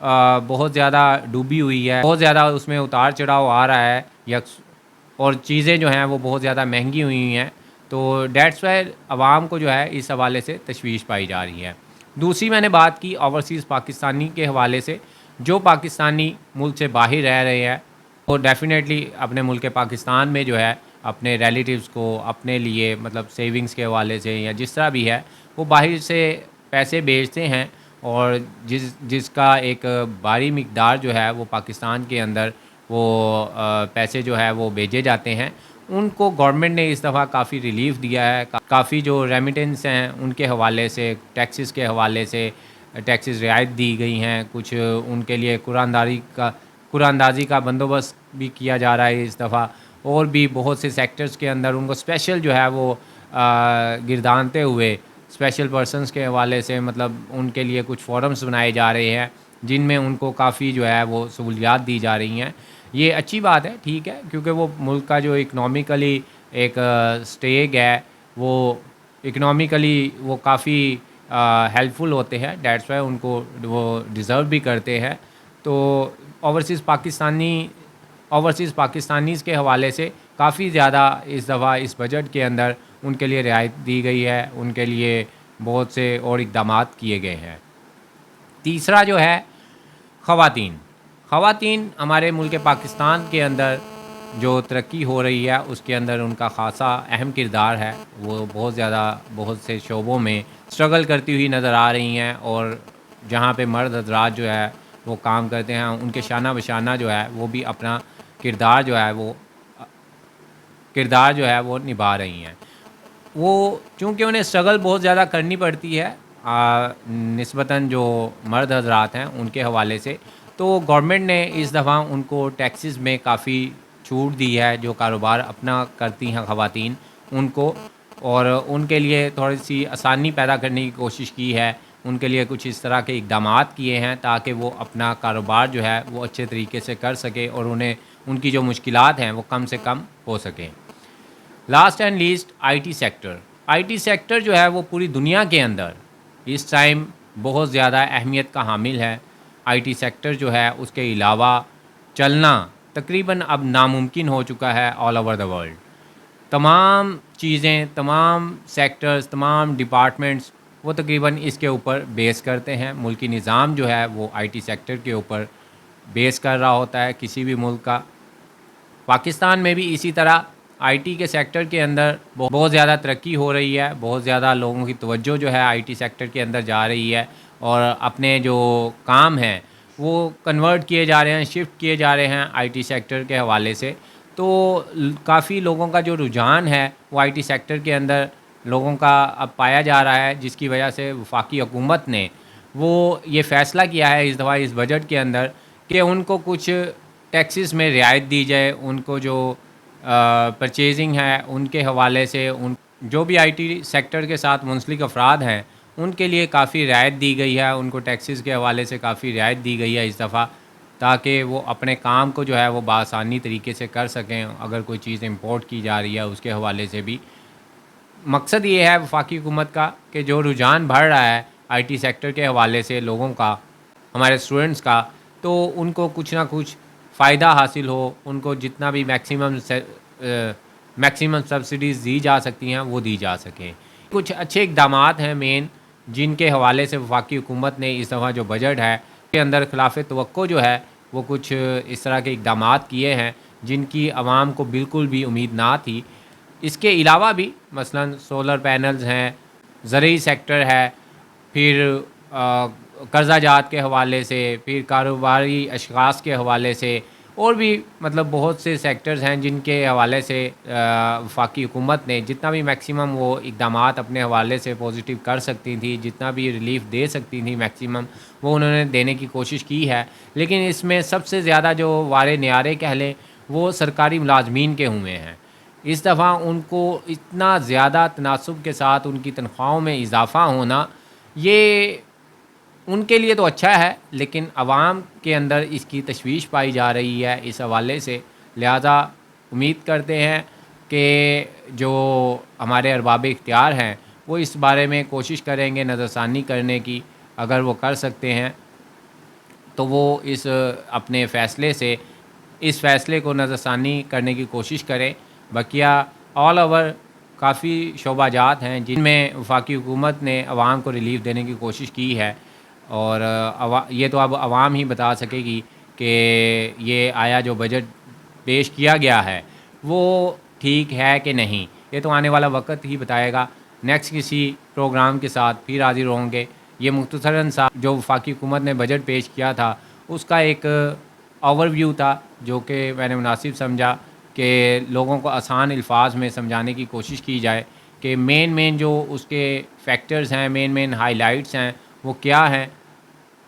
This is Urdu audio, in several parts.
بہت زیادہ ڈوبی ہوئی ہے، بہت زیادہ اس میں اتار چڑھاؤ آ رہا ہے اور چیزیں جو ہیں وہ بہت زیادہ مہنگی ہوئی ہیں، تو دیٹس وائی عوام کو جو ہے اس حوالے سے تشویش پائی جا رہی ہے۔ دوسری میں نے بات کی اوورسیز پاکستانی کے حوالے سے، جو پاکستانی ملک سے باہر رہ رہے ہیں وہ ڈیفینیٹلی اپنے ملک پاکستان میں جو ہے اپنے ریلیٹیوز کو اپنے لیے مطلب سیونگز کے حوالے سے یا جس طرح بھی ہے وہ باہر سے پیسے بھیجتے ہیں، اور جس کا ایک بھاری مقدار جو ہے وہ پاکستان کے اندر وہ پیسے جو ہے وہ بھیجے جاتے ہیں۔ ان کو گورنمنٹ نے اس دفعہ کافی ریلیف دیا ہے، کافی جو ریمیٹنس ہیں ان کے حوالے سے، ٹیکسز کے حوالے سے ٹیکسز رعایت دی گئی ہیں، کچھ ان کے لیے قرآن اندازی کا بندوبست بھی کیا جا رہا ہے اس دفعہ، اور بھی بہت سے سیکٹرز کے اندر ان کو اسپیشل جو ہے وہ گردانتے ہوئے اسپیشل پرسنز کے حوالے سے مطلب ان کے لیے کچھ فورمز بنائے جا رہے ہیں جن میں ان کو کافی جو ہے وہ سہولیات دی جا رہی ہیں۔ یہ اچھی بات ہے، ٹھیک ہے، کیونکہ وہ ملک کا جو اکنامکلی ایک سٹیگ ہے وہ اکنامکلی وہ کافی ہیلپ فل ہوتے ہیں، دیٹس وائی ان کو وہ ڈیزرو بھی کرتے ہیں۔ تو اوورسیز پاکستانیز کے حوالے سے کافی زیادہ اس دفعہ اس بجٹ کے اندر ان کے لیے رعایت دی گئی ہے، ان کے لیے بہت سے اور اقدامات کیے گئے ہیں۔ تیسرا جو ہے خواتین ہمارے ملک پاکستان کے اندر جو ترقی ہو رہی ہے اس کے اندر ان کا خاصا اہم کردار ہے، وہ بہت سے شعبوں میں اسٹرگل کرتی ہوئی نظر آ رہی ہیں، اور جہاں پہ مرد حضرات جو ہے وہ کام کرتے ہیں ان کے شانہ بشانہ جو ہے وہ بھی اپنا کردار جو ہے وہ نبھا رہی ہیں۔ وہ چونکہ انہیں اسٹرگل بہت زیادہ کرنی پڑتی ہے نسبتاً جو مرد حضرات ہیں ان کے حوالے سے، تو گورنمنٹ نے اس دفعہ ان کو ٹیکسز میں کافی چھوٹ دی ہے، جو کاروبار اپنا کرتی ہیں خواتین ان کو، اور ان کے لیے تھوڑی سی آسانی پیدا کرنے کی کوشش کی ہے، ان کے لیے کچھ اس طرح کے اقدامات کیے ہیں تاکہ وہ اپنا کاروبار جو ہے وہ اچھے طریقے سے کر سکے اور انہیں ان کی جو مشکلات ہیں وہ کم سے کم ہو سکیں۔ Last and least I T sector جو ہے وہ پوری دنیا کے اندر اس ٹائم بہت زیادہ اہمیت کا حامل ہے۔ آئی ٹی سیکٹر جو ہے اس کے علاوہ چلنا تقریباً اب ناممکن ہو چکا ہے آل اوور دا ورلڈ۔ تمام چیزیں، تمام سیکٹرز، تمام ڈپارٹمنٹس وہ تقریباً اس کے اوپر بیس کرتے ہیں، ملکی نظام جو ہے وہ آئی ٹی سیکٹر کے اوپر بیس کر رہا ہوتا ہے کسی بھی ملک کا۔ پاکستان میں بھی اسی طرح آئی ٹی کے سیکٹر کے اندر بہت زیادہ ترقی ہو رہی ہے، بہت زیادہ لوگوں کی توجہ جو ہے آئی ٹی سیکٹر کے اندر جا رہی ہے، اور اپنے جو کام ہیں وہ کنورٹ کیے جا رہے ہیں، شفٹ کیے جا رہے ہیں آئی ٹی سیکٹر کے حوالے سے۔ تو کافی لوگوں کا جو رجحان ہے وہ آئی ٹی سیکٹر کے اندر لوگوں کا اب پایا جا رہا ہے، جس کی وجہ سے وفاقی حکومت نے وہ یہ فیصلہ کیا ہے اس دفعہ اس بجٹ کے اندر کہ ان کو کچھ ٹیکسز میں رعایت دی جائے، ان کو جو پرچیزنگ ہے ان کے حوالے سے جو بھی آئی ٹی سیکٹر کے ساتھ منسلک افراد ہیں ان کے لیے کافی رعایت دی گئی ہے، ان کو ٹیکسز کے حوالے سے کافی رعایت دی گئی ہے اس دفعہ، تاکہ وہ اپنے کام کو جو ہے وہ بآسانی طریقے سے کر سکیں۔ اگر کوئی چیز امپورٹ کی جا رہی ہے اس کے حوالے سے بھی مقصد یہ ہے وفاقی حکومت کا کہ جو رجحان بڑھ رہا ہے آئی ٹی سیکٹر کے حوالے سے لوگوں کا، ہمارے اسٹوڈنٹس کا، تو ان کو کچھ نہ کچھ فائدہ حاصل ہو، ان کو جتنا بھی میکسیمم سبسڈیز دی جا سکتی ہیں وہ دی جا سکیں۔ کچھ اچھے اقدامات ہیں مین جن کے حوالے سے وفاقی حکومت نے اس دفعہ جو بجٹ ہے کے اندر خلاف توقع جو ہے وہ کچھ اس طرح کے اقدامات کیے ہیں جن کی عوام کو بالکل بھی امید نہ تھی۔ اس کے علاوہ بھی مثلاً سولر پینلز ہیں، زرعی سیکٹر ہے، پھر قرضہ جات کے حوالے سے، پھر کاروباری اشخاص کے حوالے سے، اور بھی مطلب بہت سے سیکٹرز ہیں جن کے حوالے سے وفاقی حکومت نے جتنا بھی میکسیمم وہ اقدامات اپنے حوالے سے پوزیٹیو کر سکتی تھی، جتنا بھی ریلیف دے سکتی تھی میکسیمم وہ انہوں نے دینے کی کوشش کی ہے۔ لیکن اس میں سب سے زیادہ جو وارے نیارے کہہ لیں وہ سرکاری ملازمین کے ہوئے ہیں۔ اس دفعہ ان کو اتنا زیادہ تناسب کے ساتھ ان کی تنخواہوں میں اضافہ ہونا، یہ ان کے لیے تو اچھا ہے لیکن عوام کے اندر اس کی تشویش پائی جا رہی ہے اس حوالے سے۔ لہذا امید کرتے ہیں کہ جو ہمارے ارباب اختیار ہیں وہ اس بارے میں کوشش کریں گے نظر ثانی کرنے کی، اگر وہ کر سکتے ہیں تو وہ اس اپنے فیصلے سے اس فیصلے کو نظر ثانی کرنے کی کوشش کرے. بقیہ آل اوور کافی شعبہ جات ہیں جن میں وفاقی حکومت نے عوام کو ریلیف دینے کی کوشش کی ہے، اور یہ تو اب عوام ہی بتا سکے گی کہ یہ آیا جو بجٹ پیش کیا گیا ہے وہ ٹھیک ہے کہ نہیں. یہ تو آنے والا وقت ہی بتائے گا. نیکسٹ کسی پروگرام کے ساتھ پھر حاضر ہوں گے. یہ مختصراً سا جو وفاقی حکومت نے بجٹ پیش کیا تھا اس کا ایک اوور ویو تھا، جو کہ میں نے مناسب سمجھا کہ لوگوں کو آسان الفاظ میں سمجھانے کی کوشش کی جائے کہ مین جو اس کے فیکٹرز ہیں، مین ہائی لائٹس ہیں وہ کیا ہیں.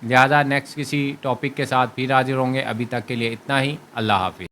لہذا نیکسٹ کسی ٹاپک کے ساتھ پھر حاضر ہوں گے. ابھی تک کے لیے اتنا ہی. اللہ حافظ.